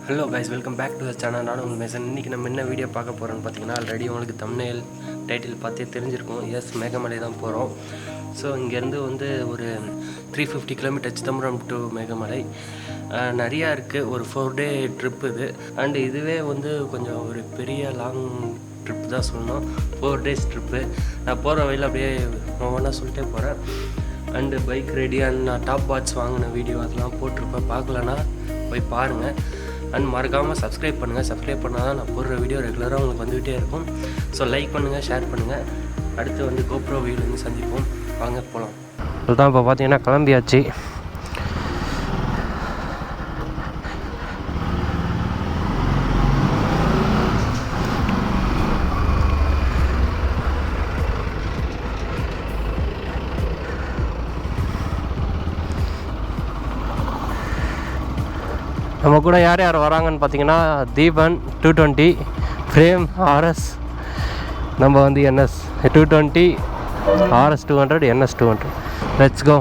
Hello guys, welcome back to the channel. நான் உங்கள் Mason. இன்றைக்கி நம்ம என்ன வீடியோ பார்க்க போகிறோன்னு பார்த்தீங்கன்னா, ஆல்ரெடி உங்களுக்கு தம்ப்நெயில் டைட்டில் பார்த்தே தெரிஞ்சிருக்கும். எஸ், மேகமலை தான் போகிறோம். ஸோ இங்கேருந்து வந்து ஒரு 350 கிலோமீட்டர் சிதம்பரம் டு மேகமலை நிறையா இருக்குது. ஒரு 4 டே ட்ரிப் இது. அண்டு இதுவே வந்து கொஞ்சம் ஒரு பெரிய லாங் ட்ரிப் தான் சொல்லணும். 4 டேஸ் ட்ரிப்பு. நான் போகிற வழியில் அப்படியே ஒவ்வொன்றா சொல்லிட்டே போகிறேன். அண்டு பைக் ரெடி அண்ட் நான் டாப் வாட்ச் வாங்கின வீடியோ அதெல்லாம் போட்டிருப்பேன். பார்க்கலன்னா போய் பாருங்கள். அண்ட் மறக்காமல் சப்ஸ்கிரைப் பண்ணுங்கள். சப்ஸ்கிரைப் பண்ணால் தான் நான் போடுற வீடியோ ரெகுலராக உங்களுக்கு வந்துகிட்டே இருக்கும். ஸோ லைக் பண்ணுங்கள், ஷேர் பண்ணுங்கள். அடுத்து வந்து கோப்ரோ வீடியோலேருந்து சந்திப்போம். வாங்க போகலாம். அதுதான் இப்போ பார்த்தீங்கன்னா கிளம்பியாச்சு. நம்ம கூட யார் யார் வராங்கன்னு பார்த்தீங்கன்னா, தீபன் 220, ஃப்ரேம் ஆர்எஸ், நம்ம வந்து NS 220, RS 200, NS 200. Let's go.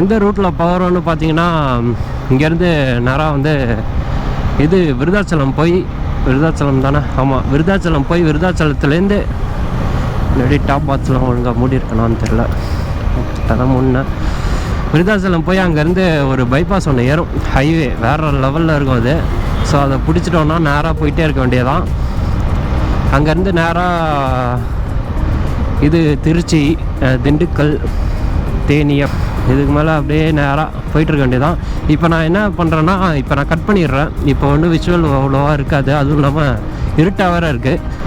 எந்த ரூட்டில் போகிறோன்னு பார்த்தீங்கன்னா, இங்கேருந்து நேராக வந்து இது விருதாச்சலம் போய், விருதாச்சலம் தானே? ஆமாம், விருதாச்சலம் போய் விருதாச்சலத்துலேருந்து முன்னாடி டாப் பாத்ஸ்லாம் ஒழுங்காக மூடி இருக்கணும்னு தெரில. அதான் முன்னே விருதாச்சலம் போய் அங்கேருந்து ஒரு பைபாஸ் ஒன்று ஏறும், ஹைவே வேறு லெவலில் இருக்கும் அது. ஸோ அதை பிடிச்சிட்டோன்னா நேராக போயிட்டே இருக்க வேண்டியதான். அங்கேருந்து நேராக இது திருச்சி, திண்டுக்கல், தேனி, இதுக்கு மேலே அப்படியே நேராக போயிட்டுருக்க வேண்டியதான். இப்போ நான் என்ன பண்ணுறேன்னா, இப்போ நான் கட் பண்ணிடுறேன். இப்போ ஒன்றும் விஷுவல் அவ்வளோவா இருக்காது. அதுவும் இல்லாமல் இருட்டாக வேறு இருக்குது.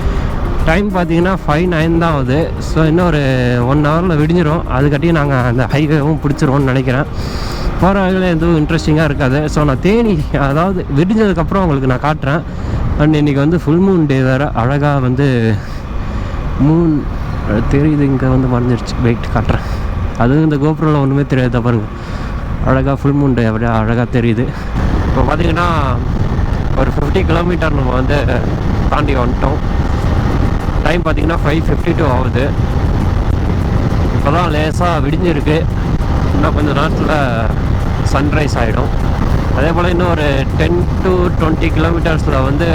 டைம் பார்த்தீங்கன்னா 5:09 தான் ஆகுது. ஸோ இன்னும் ஒரு 1 ஹவரில் விடிஞ்சிரும். அதுக்காட்டி நாங்கள் அந்த ஹைவேவும் பிடிச்சிருவோம்னு நினைக்கிறேன். போகிற வகையில் எதுவும் இன்ட்ரெஸ்டிங்காக இருக்காது. ஸோ நான் தேனி, அதாவது விடிஞ்சதுக்கப்புறம் உங்களுக்கு நான் காட்டுறேன். அண்ட் இன்றைக்கி வந்து ஃபுல் மூன் டே வேறு. அழகாக வந்து மூன் தெரியுது. இங்கே வந்து மறைஞ்சிருச்சு. வெயிட் காட்டுறேன். அதுவும் இந்த கோபுரில் ஒன்றுமே தெரியாது பாருங்கள். அழகாக ஃபுல் மூன் டே அப்படியே அழகாக தெரியுது. இப்போ பார்த்திங்கன்னா ஒரு 50 கிலோமீட்டர் நம்ம வந்து தாண்டி வந்துட்டோம். டைம் பார்த்திங்கன்னா 5:52 ஆகுது. இப்போ தான் லேசாக விடிஞ்சிருக்கு. இன்னும் கொஞ்சம் நேரத்தில் சன்ரைஸ் ஆகிடும். அதே போல் இன்னும் ஒரு 10 to 20 கிலோமீட்டர்ஸில் வந்து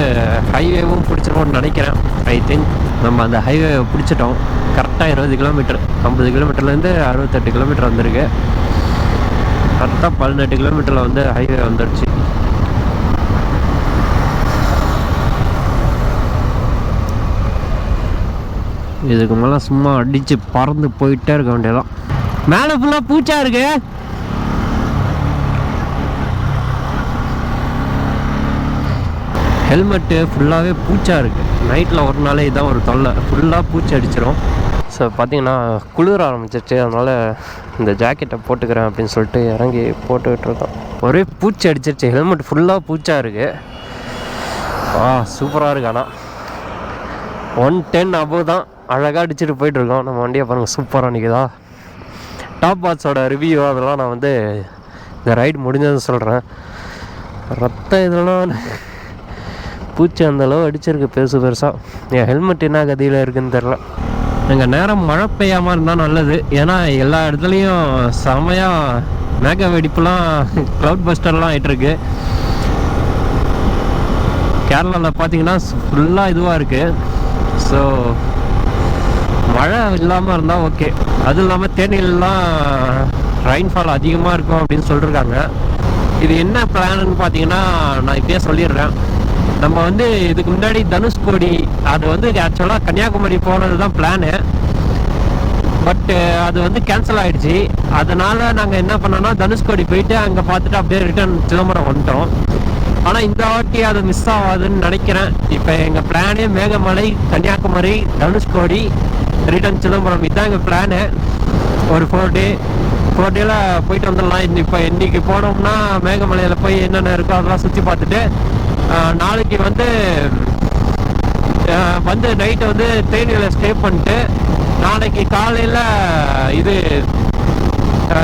ஹைவேவும் பிடிச்சிருக்கோம்னு நினைக்கிறேன். ஐ திங்க் நம்ம அந்த ஹைவே பிடிச்சிட்டோம். கரெக்டாக 20 கிலோமீட்டர், 50 கிலோமீட்டர்லேருந்து 68 கிலோமீட்டர் வந்திருக்கு. கரெக்டாக 18 கிலோமீட்டரில் வந்து ஹைவே வந்துடுச்சு. இதுக்கு மேலே சும்மா அடித்து பறந்து போயிட்டே இருக்க வேண்டியதான். மேலே ஃபுல்லாக பூச்சா இருக்கு. ஹெல்மெட்டு ஃபுல்லாகவே பூச்சா இருக்குது. நைட்டில் ஒரு நாளே இதான் ஒரு தொல்லை. ஃபுல்லாக பூச்சி அடிச்சிடும். ஸோ பார்த்திங்கன்னா குளிர ஆரம்பிச்சிருச்சு. அதனால் இந்த ஜாக்கெட்டை போட்டுக்கிறேன் அப்படின்னு சொல்லிட்டு இறங்கி போட்டுக்கிட்டுருக்கோம். ஒரே பூச்சி அடிச்சிருச்சு. ஹெல்மெட் ஃபுல்லாக பூச்சா இருக்குது. சூப்பராக இருக்கு. ஆனால் 110 above தான். அழகாக அடிச்சுட்டு போயிட்டுருக்கோம். நம்ம வண்டியை பாருங்கள், சூப்பராக நிற்குதா. டாப் வாட்சோட ரிவ்யூ அதெல்லாம் நான் வந்து இந்த ரைடு முடிஞ்சதுன்னு சொல்கிறேன். ரத்தம் இதெல்லாம் பூச்சி அந்தளவு அடிச்சிருக்கு பெருசாக. என் ஹெல்மெட் என்ன கதியில் இருக்குதுன்னு தெரில. எங்கள் நேரம் மழை பெய்யாமல் இருந்தால் நல்லது. ஏன்னா எல்லா இடத்துலையும் செமையாக மேக வெடிப்புலாம், க்ளவுட் பஸ்டர்லாம் ஆகிட்டுருக்கு. கேரளாவில் பார்த்தீங்கன்னா ஃபுல்லாக இதுவாக இருக்குது. ஸோ மழை இல்லாமல் இருந்தால் ஓகே. அதுவும் இல்லாமல் தேனியிலலாம் ரெயின்ஃபால் அதிகமாக இருக்கும் அப்படின்னு சொல்லியிருக்காங்க. இது என்ன பிளான்னு பார்த்தீங்கன்னா, நான் இப்பயே சொல்லிடுறேன். நம்ம வந்து இதுக்கு முன்னாடி தனுஷ்கோடி, அது வந்து ஆக்சுவலாக கன்னியாகுமரி போனது தான் பிளானு. பட்டு அது வந்து கேன்சல் ஆகிடுச்சு. அதனால் நாங்கள் என்ன பண்ணோன்னா, தனுஷ்கோடி போயிட்டு அங்கே பார்த்துட்டு அப்படியே ரிட்டர்ன் சிதம்பரம் வந்துட்டோம். ஆனால் இந்த வாட்டி அது மிஸ் ஆகாதுன்னு நினைக்கிறேன். இப்போ எங்கள் பிளானே மேகமலை, கன்னியாகுமரி, தனுஷ்கோடி, ரிட்டர்ன் சிதம்பரம். இதுதான் எங்கள் பிளானு. ஒரு 4 டேயில் போயிட்டு வந்துடலாம். இப்போ இன்றைக்கி போனோம்னா மேகமலையில் போய் என்னென்ன இருக்கோ அதெல்லாம் சுற்றி பார்த்துட்டு, நாளைக்கு வந்து நைட்டு வந்து தேனியில் ஸ்டே பண்ணிட்டு, நாளைக்கு காலையில் இது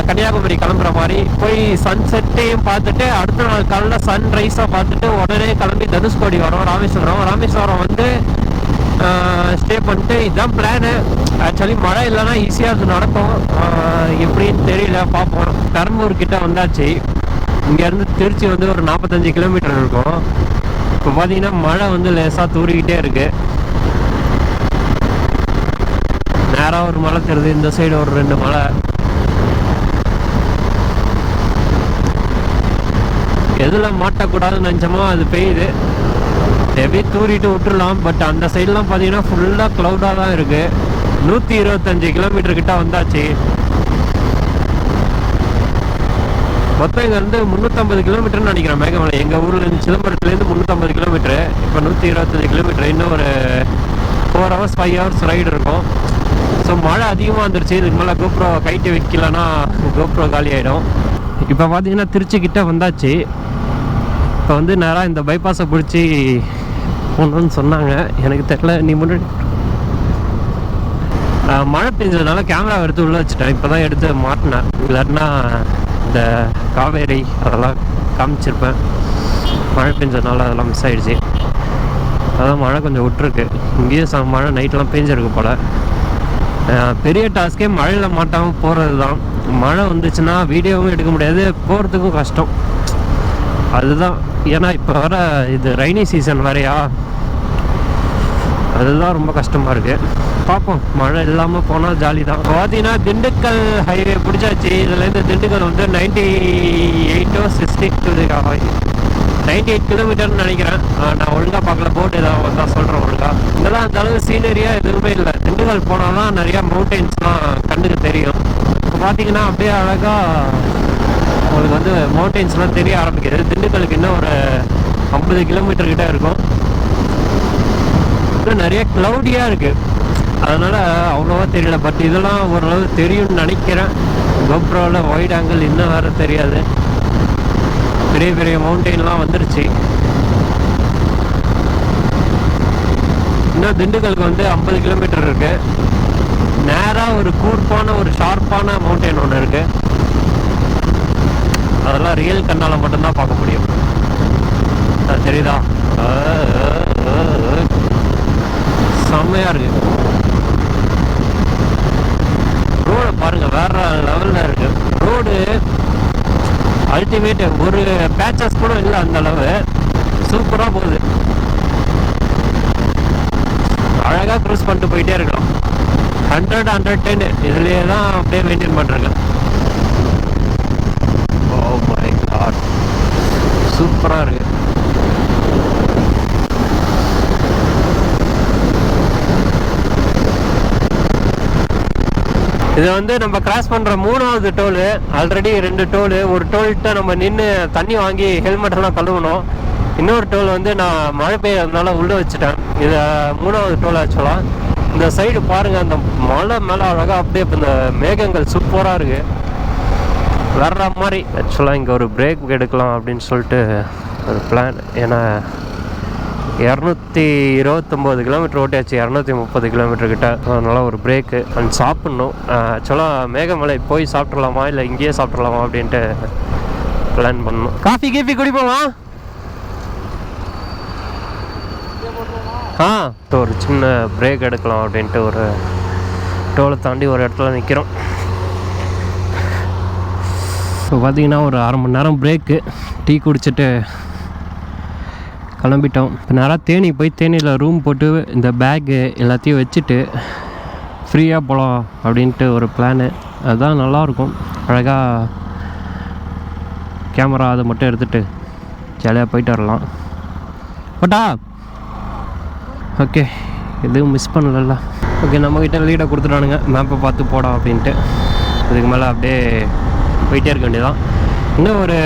கன்னியாகுமரி கிளம்புற மாதிரி போய் சன்செட்டையும் பார்த்துட்டு, அடுத்த நாள் காலையில் சன்ரைஸாக பார்த்துட்டு உடனே கிளம்பி தனுஷ்கோடி வரோம். ராமேஸ்வரம் வந்து ஸ்டே பண்ணிட்டு இதுதான் பிளானு. ஆக்சுவலி மழை இல்லைன்னா ஈஸியாக அது நடக்கும், எப்படின்னு தெரியல, பார்ப்போம். பெரம்பூர் கிட்ட வந்தாச்சு. இங்கேருந்து திருச்சி வந்து ஒரு 45 கிலோமீட்டர் இருக்கும். இப்போ பார்த்தீங்கன்னா மழை வந்து லேசாக தூரிக்கிட்டே இருக்கு. நேராக ஒரு மலை தெரியுது, இந்த சைடு ஒரு 2 மலை. எதில் மாட்டக்கூடாதுன்னு நினச்சோமோ அது பெய்யுது. எப்படி தூரிட்டு விட்டுடலாம், பட் அந்த சைட்லாம் பார்த்தீங்கன்னா ஃபுல்லாக க்ளவுடாக தான் இருக்குது. 125 கிலோமீட்டர் கிட்ட வந்தாச்சு. மொத்தம் இங்கேருந்து 350 கிலோமீட்டர்னு நினைக்கிறேன் மேகமலை. எங்கள் ஊர்லேருந்து சிதம்பரத்துலேருந்து 350 கிலோமீட்டரு. இப்போ 125 கிலோமீட்டர். இன்னும் ஒரு 4 hours 5 hours ரைடு இருக்கும். ஸோ மழை அதிகமாக வந்துருச்சு. இதுக்கு மேலே கோப்ரோ கைட்டு வைக்கலன்னா கோப்ரோ காலி ஆகிடும். இப்போ பார்த்தீங்கன்னா திருச்சிக்கிட்ட வந்தாச்சு. இப்போ வந்து நேராக இந்த பைபாஸை பிடிச்சி போகணுன்னு சொன்னாங்க, எனக்கு தெரியல. நீ முன்னாடி மழை பெஞ்சதுனால கேமரா எடுத்து உள்ளே வச்சுட்டேன். இப்போ தான் எடுத்து மாட்டினேன், இல்லாட்டினா இந்த காவேரி அதெல்லாம் காமிச்சிருப்பேன். மழை பெஞ்சதுனால அதெல்லாம் மிஸ் ஆகிடுச்சு. அதான் மழை கொஞ்சம் விட்டுருக்கு. இங்கேயும் மழை நைட்டெலாம் பெஞ்சிருக்கு போல். பெரிய டாஸ்கே மழையில் மாட்டாமல் போகிறது தான். மழை வந்துச்சுன்னா வீடியோவும் எடுக்க முடியாது, போகிறதுக்கும் கஷ்டம். அதுதான். ஏன்னா இப்போ வர இது ரெய்னி சீசன் வேறையா, அதுதான் ரொம்ப கஷ்டமாக இருக்குது. பார்ப்போம், மழை இல்லாமல் போனால் ஜாலி தான். பார்த்தீங்கன்னா திண்டுக்கல் ஹைவே பிடிச்சாச்சு. இதுலேருந்து திண்டுக்கல் வந்து 98 கிலோமீட்டர்னு நினைக்கிறேன். நான் ஒழுங்காக பார்க்கல, போட்டு ஏதாவது வந்தால் சொல்கிறேன் ஒழுங்காக. இதெல்லாம் அந்த அளவு சீனரியாக எதுவுமே இல்லை. திண்டுக்கல் போனால் தான் நிறையா மவுண்டெயின்ஸ்லாம் கண்ணுக்கு தெரியும். இப்போ பார்த்தீங்கன்னா அப்படியே அழகாக உங்களுக்கு வந்து மவுண்டெயின்ஸ்லாம் தெரிய ஆரம்பிக்கிறது. திண்டுக்கலுக்கு இன்னும் ஒரு 50 கிலோமீட்டர் கிட்ட இருக்கும். இன்னும் நிறைய க்ளவுடியாக இருக்குது, அதனால் அவ்வளோவா தெரியல. பட் இதெல்லாம் ஓரளவு தெரியும்னு நினைக்கிறேன். கோப்ரோவில் வைட் ஆங்கிள் இன்னும் வேறு தெரியாது. பெரிய பெரிய மவுண்டெயின்லாம் வந்துருச்சு. இன்னும் திண்டுக்கலுக்கு வந்து 50 கிலோமீட்டர் இருக்குது. நேராக ஒரு கூர்ப்பான ஒரு ஷார்ப்பான மவுண்டெயின் ஒன்று இருக்குது. அதெல்லாம் ரியல் கண்ணால் மட்டும்தான் பார்க்க முடியும். தெரியுதா? செம்மையாக இருக்குது. ரோடு பாருங்கள், வேற லெவலில் இருக்குது. Road ultimate. ஒரு பேச்சஸ் கூட இல்லை, அந்த அளவு சூப்பராக போகுது. அழகாக க்ரூஸ் பண்ணிட்டு போயிட்டே இருக்கலாம். 100, 110 இதுலேயே தான் அப்படியே மெயின்டைன் பண்ணுறேங்க. ஓ மை காட், சூப்பராக இருக்கு. இது வந்து நம்ம கிராஸ் பண்ணுற 3வது டோலு. ஆல்ரெடி 2 டோலு. ஒரு டோல்கிட்ட நம்ம நின்று தண்ணி வாங்கி ஹெல்மெட்டெல்லாம் கழுவணும். இன்னொரு டோல் வந்து நான் மழை பெய்யறதுனால உள்ளே வச்சுட்டேன். இது 3வது டோல் ஆக்சுவலாக. இந்த சைடு பாருங்கள், அந்த மலை மேலே அழகாக அப்படியே இந்த மேகங்கள் சூப்பராக இருக்குது, வர்ற மாதிரி. ஆக்சுவலாக இங்கே ஒரு பிரேக் எடுக்கலாம் அப்படின்னு சொல்லிட்டு ஒரு பிளான். ஏன்னா 229 கிலோமீட்டர் ஓட்டியாச்சு, 230 கிலோமீட்டர் கிட்ட. அதனால ஒரு பிரேக்கு அண்ட் சாப்பிட்ணும். ஆக்சுவலாக மேகமலை போய் சாப்பிட்றலாமா இல்லை இங்கேயே சாப்பிட்றலாமா அப்படின்ட்டு பிளான் பண்ணணும். காஃபி கீஃபி குடிப்போமா? ஒரு சின்ன பிரேக் எடுக்கலாம் அப்படின்ட்டு ஒரு டோலை தாண்டி ஒரு இடத்துல நிற்கிறோம். இப்போ பார்த்தீங்கன்னா ஒரு 1/2 மணி நேரம் பிரேக்கு. டீ குடிச்சிட்டு கிளம்பிட்டோம். இப்போ நேராக தேனி போய் தேனியில் ரூம் போட்டு இந்த பேக்கு எல்லாத்தையும் வச்சுட்டு ஃப்ரீயாக போகலாம் அப்படின்ட்டு ஒரு பிளானு. அதுதான் நல்லாயிருக்கும். அழகாக கேமரா அதை மட்டும் எடுத்துகிட்டு ஜாலியாக போயிட்டு வரலாம். பட்டா ஓகே, எதுவும் மிஸ் பண்ணல. ஓகே, நம்மக்கிட்ட லீடை கொடுத்துட்டானுங்க, மேப்பை பார்த்து போடா அப்படின்ட்டு. இதுக்கு மேலே அப்படியே போயிட்டே இருக்க வேண்டியதான். இன்னும் ஒரு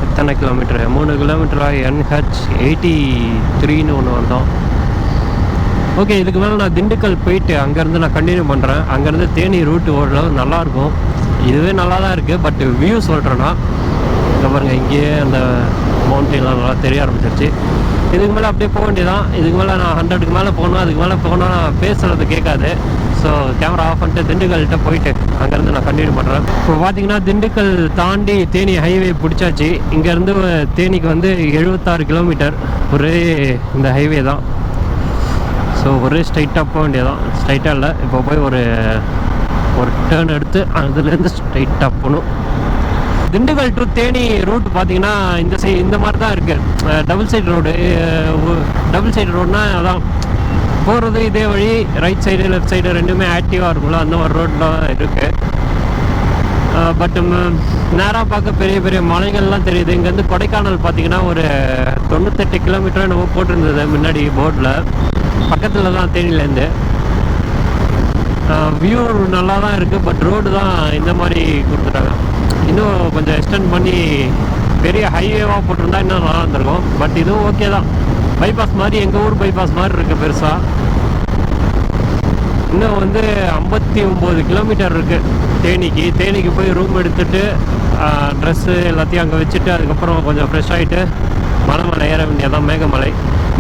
எத்தனை கிலோமீட்டரு? 3 கிலோமீட்டராக NH83ன்னு ஒன்று வந்தோம். ஓகே, இதுக்கு மேலே நான் திண்டுக்கல் போயிட்டு அங்கேருந்து நான் கண்டினியூ பண்ணுறேன். அங்கேருந்து தேனி ரூட்டு ஓரளவு நல்லாயிருக்கும். இதுவே நல்லா தான் இருக்குது. பட் வியூ சொல்கிறேன்னா இங்கே பாருங்கள், இங்கேயே அந்த மவுண்டெயின்லாம் நல்லா தெரிய ஆரம்பிச்சிருச்சு. இதுக்கு மேலே அப்படியே போக வேண்டியதான். இதுக்கு மேலே நான் 100க்கு மேலே போகணும். அதுக்கு மேலே போனால் நான் பேசுகிறது கேட்காது. ஸோ கேமரா ஆஃப் பண்ணிட்டு திண்டுக்கல்கிட்ட போயிட்டு அங்கேருந்து நான் கண்டினியூ பண்ணுறேன். இப்போ பார்த்தீங்கன்னா திண்டுக்கல் தாண்டி தேனி ஹைவே பிடிச்சாச்சு. இங்கேருந்து தேனிக்கு வந்து 76 கிலோமீட்டர் ஒரே இந்த ஹைவே தான். ஸோ ஸோ ஒரே ஸ்ட்ரைட்டாக போக வேண்டியதான். ஸ்ட்ரைட்டாக இல்லை, இப்போ போய் ஒரு டேர்ன் எடுத்து அதுலேருந்து ஸ்ட்ரைட்டாக போகணும். திண்டுக்கல் டு தேனி ரூட் பார்த்தீங்கன்னா இந்த மாதிரி தான் இருக்குது. டபுள் சைடு ரோடுனா அதான் போகிறது இதே வழி. ரைட் சைடு லெஃப்ட் சைடு ரெண்டுமே ஆக்டிவாக இருக்கும்ல, அந்த மாதிரி ரோட்டில் இருக்குது. பட் நேராக பார்க்க பெரிய பெரிய மலைகள்லாம் தெரியுது. இங்கேருந்து கொடைக்கானல் பார்த்தீங்கன்னா ஒரு 98 கிலோமீட்டர் என்னவோ போட்டிருந்தது முன்னாடி போர்டில். பக்கத்தில் தான் தேனிலேருந்து. வியூ நல்லா தான் இருக்குது, பட் ரோடு தான் இந்த மாதிரி கொடுத்துட்டாங்க. இன்னும் கொஞ்சம் எக்ஸ்டெண்ட் பண்ணி பெரிய ஹைவேவாக போட்டிருந்தா இன்னும் நல்லா இருந்திருக்கும். பட் இதுவும் ஓகே தான். பைபாஸ் மாதிரி, எங்கள் ஊர் பைபாஸ் மாதிரி இருக்குது பெருசாக. இன்னும் 59 கிலோமீட்டர் இருக்குது தேனிக்கு போய் ரூம் எடுத்துகிட்டு ட்ரெஸ்ஸு எல்லாத்தையும் அங்கே வச்சுட்டு அதுக்கப்புறம் கொஞ்சம் ஃப்ரெஷ் ஆகிட்டு மலை ஏற வேண்டியதான்.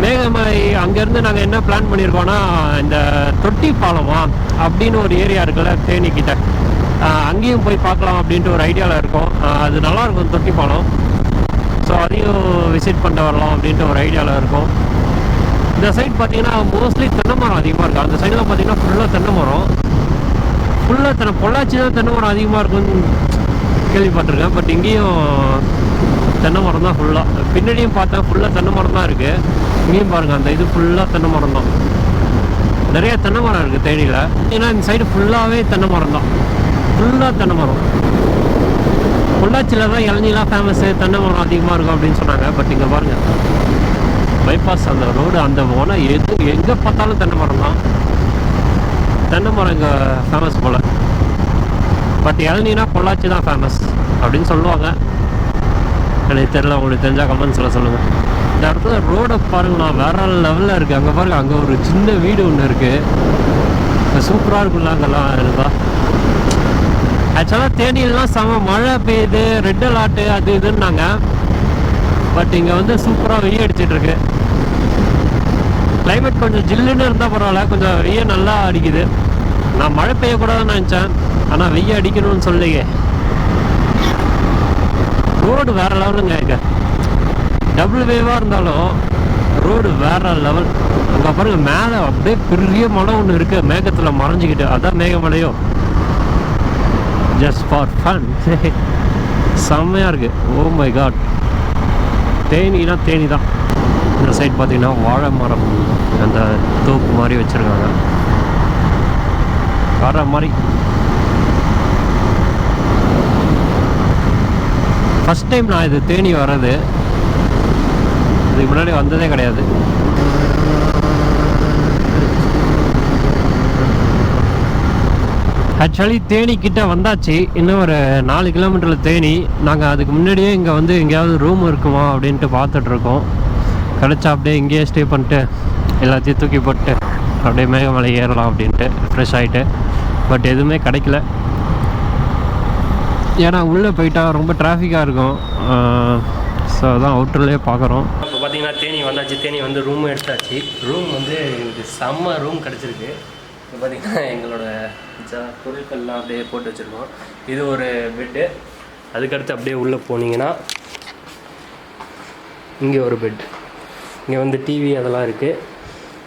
மேகமலை அங்கேருந்து நாங்கள் என்ன பிளான் பண்ணியிருக்கோன்னா, இந்த தொட்டி பாலமா அப்படின்னு ஒரு ஏரியா இருக்குல்ல தேனிக்கிட்ட, அங்கேயும் போய் பார்க்கலாம் அப்படின்ட்டு ஒரு ஐடியாவில் இருக்கோம். அது நல்லாயிருக்கும் தொட்டி பாலம். ஸோ அதையும் விசிட் பண்ணிட்டு வரலாம் அப்படின்ட்டு ஒரு ஐடியாவில் இருக்கும். இந்த சைட் பார்த்தீங்கன்னா மோஸ்ட்லி தென்னை மரம் அதிகமாக இருக்குது. அந்த சைடில் பார்த்தீங்கன்னா ஃபுல்லாக தென்னை மரம். பொள்ளாச்சி தான் தென்னை மரம் அதிகமாக இருக்குன்னு கேள்விப்பட்டிருக்கேன். பட் இங்கேயும் தென்னை மரம் தான் ஃபுல்லாக. பின்னாடியும் பார்த்தா ஃபுல்லாக தென்னை மரம் தான் இருக்குது. இங்கேயும் பாருங்கள், அந்த இது ஃபுல்லாக தென்னை மரம் தான். நிறைய தென்னை மரம் இருக்குது தேனியில். ஏன்னா இந்த சைடு ஃபுல்லாகவே தென்னை மரம் தான். ஃபுல்லாக தென்னை மரம். பொள்ளாச்சியில் தான் இளநீலாம் ஃபேமஸ்ஸு, தென்னை மரம் அதிகமாக இருக்கும் அப்படின்னு சொன்னாங்க. பட் இங்கே பாருங்கள், பைபாஸ் அந்த ரோடு அந்த மரம் எங்கே பார்த்தாலும் தென்னை மரம் தான். தென்னை மரம் இங்கே ஃபேமஸ் போல். பட் இளநீனா பொள்ளாச்சி தான் ஃபேமஸ் அப்படின்னு சொல்லுவாங்க. எனக்கு தெரியல, உங்களுக்கு தெரிஞ்சால் கமெண்ட்ஸில் சொல்லுங்கள். இந்த இடத்துல ரோடை பாருங்கண்ணா, வேற லெவலில் இருக்குது. அங்கே பாருங்கள், அங்கே ஒரு சின்ன வீடு ஒன்று இருக்குது. சூப்பராக இருக்குல்ல அங்கெல்லாம் இருந்தால். ஆக்சுவலாக தேனியெல்லாம் செம மழை பெய்யுது, ரெட் அலர்ட்டு அது இதுன்னாங்க. பட் இங்கே சூப்பராக வெயில் அடிச்சிட்ருக்கு. கிளைமேட் கொஞ்சம் ஜில்லுன்னு இருந்தால் பரவாயில்ல, கொஞ்சம் வெயில் நல்லா அடிக்குது. நான் மழை பெய்யக்கூடாதுன்னு நினச்சேன், ஆனால் வெயில் அடிக்கணும்னு சொல்லிங்க. ரோடு வேறு லெவலுங்க. இங்கே டபுள் வேவாக இருந்தாலும் ரோடு வேறு லெவல். அங்கே பாருங்கள், மேலே அப்படியே பெரிய மலை ஒன்று இருக்குது மேகத்தில் மறைஞ்சிக்கிட்டு. அதான் மேகமலையோ. Just for fun. செம்மையாக இருக்குது. Oh my god. தேனினா தேனி தான். இந்த சைட் பார்த்தீங்கன்னா வாழை மரம், அந்த தோப்பு மாதிரி வச்சுருக்காங்க. வர மாதிரி ஃபஸ்ட் டைம் நான் இது தேனி வர்றது. இதுக்கு முன்னாடி வந்ததே கிடையாது. ஆக்சுவலி தேனிக்கிட்ட வந்தாச்சு. இன்னும் ஒரு 4 கிலோமீட்டரில் தேனி. நாங்கள் அதுக்கு முன்னாடியே இங்கே எங்கேயாவது ரூம் இருக்குமா அப்படின்ட்டு பார்த்துட்ருக்கோம். கிடச்சா அப்படியே இங்கேயே ஸ்டே பண்ணிட்டு எல்லாத்தையும் தூக்கி போட்டு அப்படியே மேகமலை ஏறலாம் அப்படின்ட்டு ஃப்ரெஷ் ஆகிட்டு. பட் எதுவுமே கிடைக்கல. ஏன்னா உள்ளே போயிட்டா ரொம்ப டிராஃபிக்காக இருக்கும். ஸோ அதான் அவுட்டர்லேயே பார்க்குறோம். இப்போ பார்த்தீங்கன்னா தேனி வந்தாச்சு. தேனி ரூம் எடுத்தாச்சு. ரூம் எனக்கு செம்ம ரூம் கிடச்சிருக்கு. இப்போ பார்த்திங்கன்னா எங்களோட பொருட்கள்லாம் அப்படியே போட்டு வச்சுருக்கோம். இது ஒரு பெட்டு. அதுக்கடுத்து அப்படியே உள்ளே போனீங்கன்னா இங்கே ஒரு பெட். இங்கே டிவி அதெல்லாம் இருக்குது.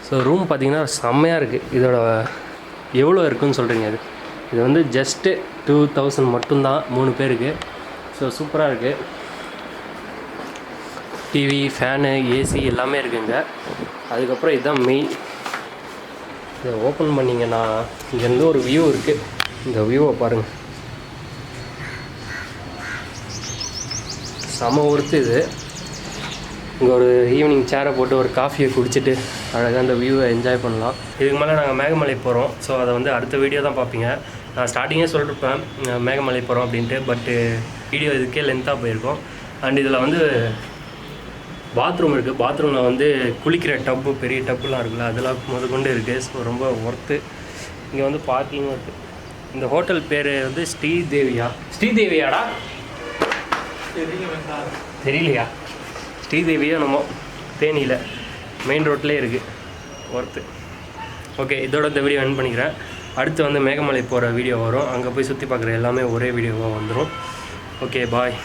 ஸோ ரூம் பார்த்திங்கன்னா செம்மையாக இருக்குது. இதோட எவ்வளோ இருக்குதுன்னு சொல்கிறீங்க? இது ஜஸ்ட்டு 2000 மட்டும்தான் 3 பேருக்கு. ஸோ சூப்பராக இருக்குது. டிவி, ஃபேனு, ஏசி எல்லாமே இருக்குங்க. அதுக்கப்புறம் இதுதான் மெயின். இதை ஓப்பன் பண்ணிங்கன்னா இங்கேருந்து ஒரு வியூ இருக்குது. இந்த வியூவை பாருங்கள், செம ஒர்த்து இது. இங்கே ஒரு ஈவினிங் சேரை போட்டு ஒரு காஃபியை குடிச்சிட்டு அழகாக அந்த வியூவை என்ஜாய் பண்ணலாம். இதுக்கு மேலே நாங்கள் மேகமலை போகிறோம். ஸோ அதை அடுத்த வீடியோ தான் பார்ப்பீங்க. நான் ஸ்டார்டிங்கே சொல்லிருப்பேன் மேகமலை போகிறோம் அப்படின்ட்டு. பட்டு வீடியோ இதுக்கே லென்த்தாக போயிருக்கோம். அண்ட் இதில் பாத்ரூம் இருக்குது. பாத்ரூமில் குளிக்கிற டப்பு, பெரிய டப்புலாம் இருக்குல்ல, அதெல்லாம் முதற்கொண்டு இருக்குது. ஸோ ரொம்ப ஒர்த்து. இங்கே பார்க்கிங்கும் இருக்குது. இந்த ஹோட்டல் பேர் ஸ்ரீதேவியாடா தெரியலையா? ஸ்ரீதேவியோ நம்ம தேனியில் மெயின் ரோட்லேயே இருக்குது. ஒர்த்து. ஓகே, இதோட இந்த வீடியோ எண்ட் பண்ணிக்கிறேன். அடுத்து மேகமலை போகிற வீடியோ வரும். அங்கே போய் சுற்றி பார்க்குற எல்லாமே ஒரே வீடியோவாக வந்துடும். ஓகே, பாய்.